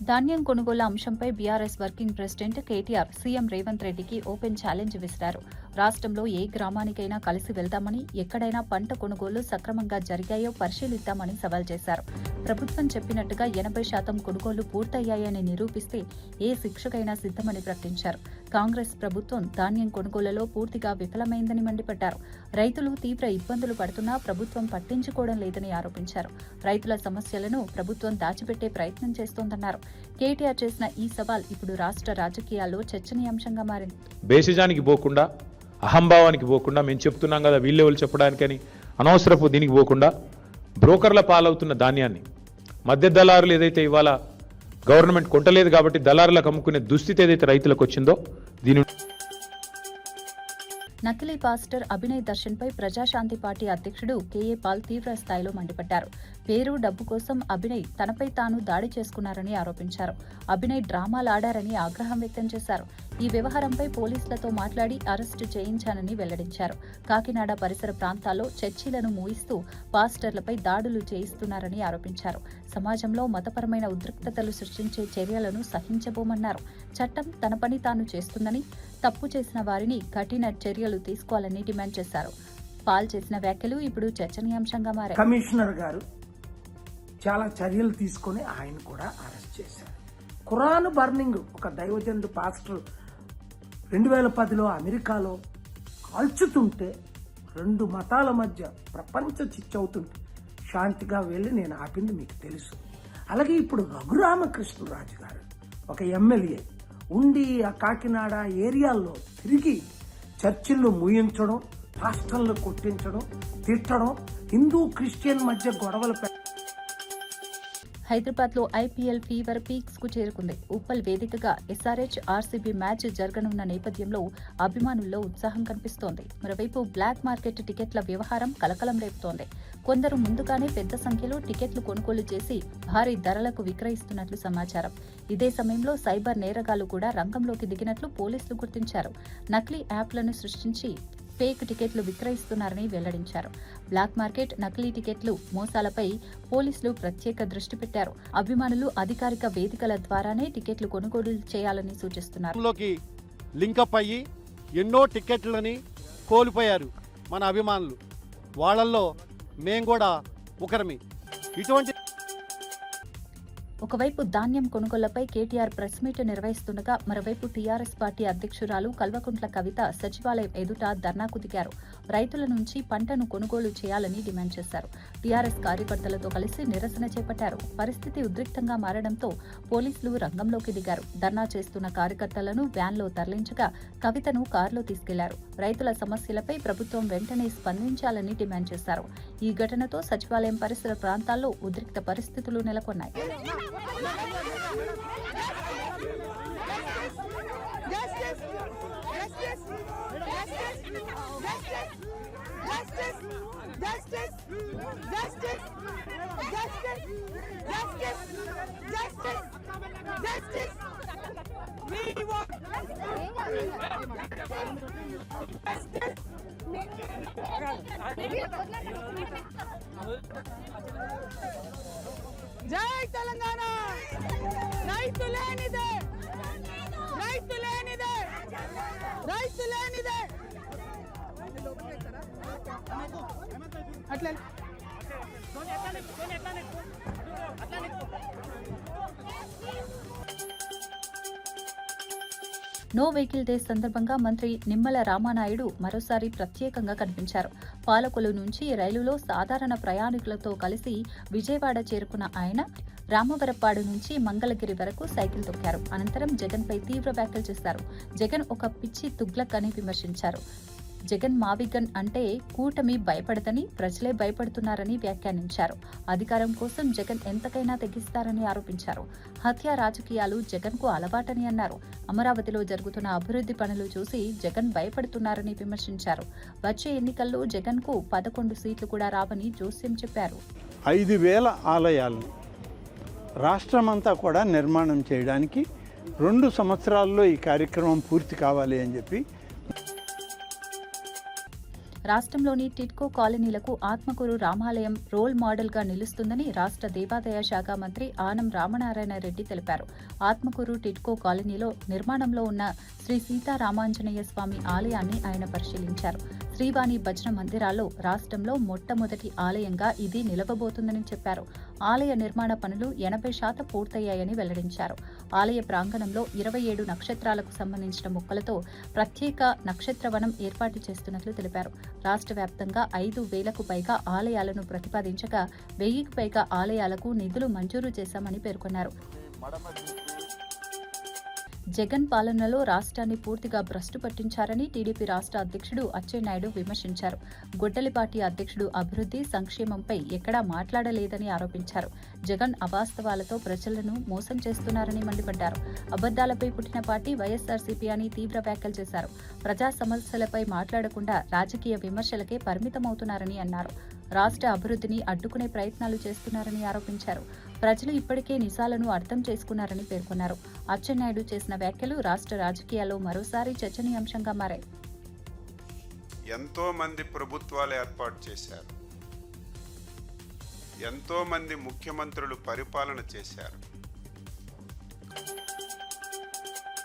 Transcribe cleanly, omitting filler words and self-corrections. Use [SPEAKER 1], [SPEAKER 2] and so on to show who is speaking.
[SPEAKER 1] ధాన్యం కొనుగోలు అంశంపై BRS working president KTR CM Revanth రెడ్డికి ఓపెన్ ఛాలెంజ్ విసిరారు. రాష్ట్రంలో ఏ గ్రామానికైనా కలిసి వెళ్తామని, ఎక్కడైనా పంట కొనుగోలు సక్రమంగా జరిగాయో పరిశీలిద్దామని సవాల్ చేశారు. ప్రభుత్వం చెప్పినట్టుగా 80% కొనుగోలు పూర్తయ్యాయని నిరూపిస్తే ఏ శిక్షకైనా సిద్ధమని ప్రకటించారు. కాంగ్రెస్ ప్రభుత్వం ధాన్యం కొనుగోలులో పూర్తిగా విఫలమైందని మండిపడ్డారు. రైతులు తీవ్ర ఇబ్బందులు పడుతున్నా ప్రభుత్వం పట్టించుకోవడం లేదని ఆరోపించారు. రైతుల సమస్యలను ప్రభుత్వం దాచిపెట్టే ప్రయత్నం చేస్తోందన్నారు. కేటీఆర్ చేసిన ఈ సవాల్ ఇప్పుడు రాష్ట్ర రాజకీయాల్లో చర్చనీయాంశంగా మారింది.
[SPEAKER 2] బేసిజానికి పోకుండా, అహంభావానికి పోకుండా, మేము చెప్తున్నాం కదా వీళ్ళెవరు చెప్పడానికని అనవసరపు దీనికి పోకుండా బ్రోకర్ల పాలవుతున్న ధాన్యాన్ని మధ్య దళారులు ఏదైతే ఇవాళ గవర్నమెంట్ కొంటలేదు కాబట్టి దళారులకు అమ్ముకునే దుస్థితి ఏదైతే రైతులకు వచ్చిందో దీని
[SPEAKER 1] నకిలీ పాస్టర్ అభినయ్ దర్శన్పై ప్రజాశాంతి పార్టీ అధ్యక్షుడు కేఏ పాల్ తీవ్ర స్థాయిలో మండిపడ్డారు. పేరు, డబ్బు కోసం అభినయ్ తనపై తాను దాడి చేసుకున్నారని ఆరోపించారు. అభినయ్ డ్రామాలాడారని ఆగ్రహం వ్యక్తం చేశారు. ఈ వ్యవహారంపై పోలీసులతో మాట్లాడి అరెస్టు చేయించానని వెల్లడించారు. కాకినాడ పరిసర ప్రాంతాల్లో చర్చిలను మూయిస్తూ పాస్టర్లపై దాడులు చేయిస్తున్నారని ఆరోపించారు. సమాజంలో మతపరమైన ఉద్రిక్తతలు సృష్టించే చర్యలను సహించబోమన్నారు. చట్టం తన పని తాను చేస్తుందని, తప్పు చేసిన వారిని కఠిన చర్యలు తీసుకోవాలని డిమాండ్ చేశారు. పాల్ చేసిన వ్యాఖ్యలు ఇప్పుడు చర్చనీయాంశంగా మారాయి.
[SPEAKER 3] కమిషనర్ గారు చాలా చర్యలు తీసుకొని ఆయన కూడా అరెస్ట్ చేశారు. ఖురాన్ బర్నింగ్ ఒక దైవజనుడు పాస్టర్ 2010లో అమెరికాలో కాల్చుతుంటే 2 మతాల మధ్య ప్రపంచ చిచ్చవుతుంటే శాంతిగా వెళ్ళి నేను ఆపింది మీకు తెలుసు. అలాగే ఇప్పుడు రఘురామకృష్ణరాజు గారు ఒక ఎమ్మెల్యే ఉండి ఆ కాకినాడ ఏరియాల్లో తిరిగి చర్చిల్లో మూయించడం, పాస్టర్లు కొట్టించడం, తిట్టడం, హిందూ క్రిస్టియన్ మధ్య గొడవలు.
[SPEAKER 1] హైదరాబాద్లో ఐపీఎల్ ఫీవర్ పీక్స్ కు చేరుకుంది. ఉప్పల్ వేదికగా ఎస్ఆర్హెచ్ ఆర్సీబీ మ్యాచ్ జరగనున్న నేపథ్యంలో అభిమానుల్లో ఉత్సాహం కనిపిస్తోంది. మరోవైపు బ్లాక్ మార్కెట్ టికెట్ల వ్యవహారం కలకలం రేపుతోంది. కొందరు ముందుగానే పెద్ద సంఖ్యలో టికెట్లు కొనుగోలు చేసి భారీ ధరలకు విక్రయిస్తున్నట్లు సమాచారం. ఇదే సమయంలో సైబర్ నేరగాళ్లు కూడా రంగంలోకి దిగినట్లు పోలీసులు గుర్తించారు. నకిలీ యాప్లను సృష్టించి ఫేక్ టికెట్లు విక్రయిస్తున్నారని వెల్లడించారు. బ్లాక్ మార్కెట్, నకిలీ టికెట్లు మోసాలపై పోలీసులు ప్రత్యేక దృష్టి పెట్టారు. అభిమానులు అధికారిక వేదికల ద్వారానే టికెట్లు కొనుగోలు చేయాలని సూచిస్తున్నారు.
[SPEAKER 4] లింకప్ అయ్యి ఎన్నో టికెట్లని కోల్పోయారు మన అభిమానులు. వాళ్ళల్లో మేము కూడా ఒకరమి. ఇటువంటి
[SPEAKER 1] ఒకవైపు ధాన్యం కొనుగోళ్లపై కేటీఆర్ ప్రెస్ మీట్ నిర్వహిస్తుండగా, మరోవైపు టీఆర్ఎస్ పార్టీ అధ్యక్షురాలు కల్వకుంట్ల కవిత సచివాలయం ఎదుట ధర్నాకు దిగారు. రైతుల నుంచి పంటను కొనుగోలు చేయాలని డిమాండ్ చేశారు. టీఆర్ఎస్ కార్యకర్తలతో కలిసి నిరసన చేపట్టారు. పరిస్థితి ఉద్రిక్తంగా మారడంతో పోలీసులు రంగంలోకి దిగారు. ధర్నా చేస్తున్న కార్యకర్తలను వ్యాన్లో తరలించగా కవితను కారులో తీసుకెళ్లారు. రైతుల సమస్యలపై ప్రభుత్వం వెంటనే స్పందించాలని డిమాండ్ చేశారు. ఈ ఘటనతో సచివాలయం పరిసర ప్రాంతాల్లో ఉద్రిక్త పరిస్థితులు నెలకొన్నాయి.
[SPEAKER 5] జై తెలంగాణ! రైతు లేనిదే, రైతు లేనిదే, రైతు లేనిదే. అట్లా
[SPEAKER 1] నో వెహికల్ డే సందర్భంగా మంత్రి నిమ్మల రామానాయుడు మరోసారి ప్రత్యేకంగా కనిపించారు. పాలకొల్లు నుంచి రైలులో సాధారణ ప్రయాణికులతో కలిసి విజయవాడ చేరుకున్న ఆయన రామవరపాడు నుంచి మంగళగిరి వరకు సైకిల్ తొక్కారు. అనంతరం జగన్పై తీవ్ర వ్యాఖ్యలు చేశారు. జగన్ ఒక పిచ్చి తుగ్లక్ అని విమర్శించారు. జగన్ మావిగన్ అంటే కూటమి భయపడదని, ప్రజలే భయపడుతున్నారని వ్యాఖ్యానించారు. అధికారం కోసం జగన్ ఎంతకైనా తెగిస్తారని ఆరోపించారు. హత్య రాజకీయాలు జగన్ కు అలవాటని అన్నారు. అమరావతిలో జరుగుతున్న అభివృద్ధి పనులు చూసి జగన్ భయపడుతున్నారని విమర్శించారు. వచ్చే ఎన్నికల్లో జగన్ కు 11 సీట్లు కూడా రావని జోస్యం చెప్పారు.
[SPEAKER 6] 5,000 ఆలయాలను రాష్ట్రమంతా కూడా నిర్మాణం చేయడానికి 2 సంవత్సరాల్లో ఈ కార్యక్రమం పూర్తి కావాలి అని చెప్పి
[SPEAKER 1] రాష్ట్రంలోని టిడ్కో కాలనీలకు ఆత్మకూరు రామాలయం రోల్ మోడల్గా నిలుస్తుందని రాష్ట్ర దేవాదాయ శాఖ మంత్రి ఆనం రామనారాయణ రెడ్డి తెలిపారు. ఆత్మకూరు టిడ్కో కాలనీలో నిర్మాణంలో ఉన్న శ్రీ సీతారామాంజనేయ స్వామి ఆలయాన్ని ఆయన పరిశీలించారు. శ్రీవాణి భజన మందిరాల్లో రాష్ట్రంలో మొట్టమొదటి ఆలయంగా ఇది నిలవబోతుందని చెప్పారు. ఆలయ నిర్మాణ పనులు 80% పూర్తయ్యాయని వెల్లడించారు. ఆలయ ప్రాంగణంలో 27 నక్షత్రాలకు సంబంధించిన మొక్కలతో ప్రత్యేక నక్షత్రవనం ఏర్పాటు చేస్తున్నట్లు తెలిపారు. రాష్ట్ర వ్యాప్తంగా 5,000కు పైగా ఆలయాలను ప్రతిపాదించగా 1,000కు పైగా ఆలయాలకు నిధులు మంజూరు చేశామని పేర్కొన్నారు. జగన్ పాలనలో రాష్ట్రాన్ని పూర్తిగా భ్రష్టు పట్టించారని టీడీపీ రాష్ట్ర అధ్యక్షుడు అచ్చెన్నాయుడు విమర్శించారు. గొడ్డలిపాటి అధ్యక్షుడు అభివృద్ధి సంక్షేమంపై ఎక్కడా మాట్లాడలేదని ఆరోపించారు. జగన్ అవాస్తవాలతో ప్రజలను మోసం చేస్తున్నారని మండిపడ్డారు. అబద్దాలపై పుట్టిన పార్టీ వైఎస్ఆర్సీపీ అని తీవ్ర వ్యాఖ్యలు చేశారు. ప్రజా సమస్యలపై మాట్లాడకుండా రాజకీయ విమర్శలకే పరిమితమవుతున్నారని అన్నారు. రాష్ట్ర అభివృద్ధిని అడ్డుకునే ప్రయత్నాలు చేస్తున్నారని ఆరోపించారు. ప్రజలు ఇప్పటికే నిజాలను అర్థం చేసుకున్నారని పేర్కొన్నారు. అచ్చెన్నాయుడు చేసిన వ్యాఖ్యలు రాష్ట్ర రాజకీయాల్లో మరోసారి చర్చనీయాంశంగా మారాయి.
[SPEAKER 7] ఎంతో మంది ప్రభుత్వాలు ఏర్పాటు చేశారు, ఎంతో మంది ముఖ్యమంత్రులు పరిపాలన చేశారు.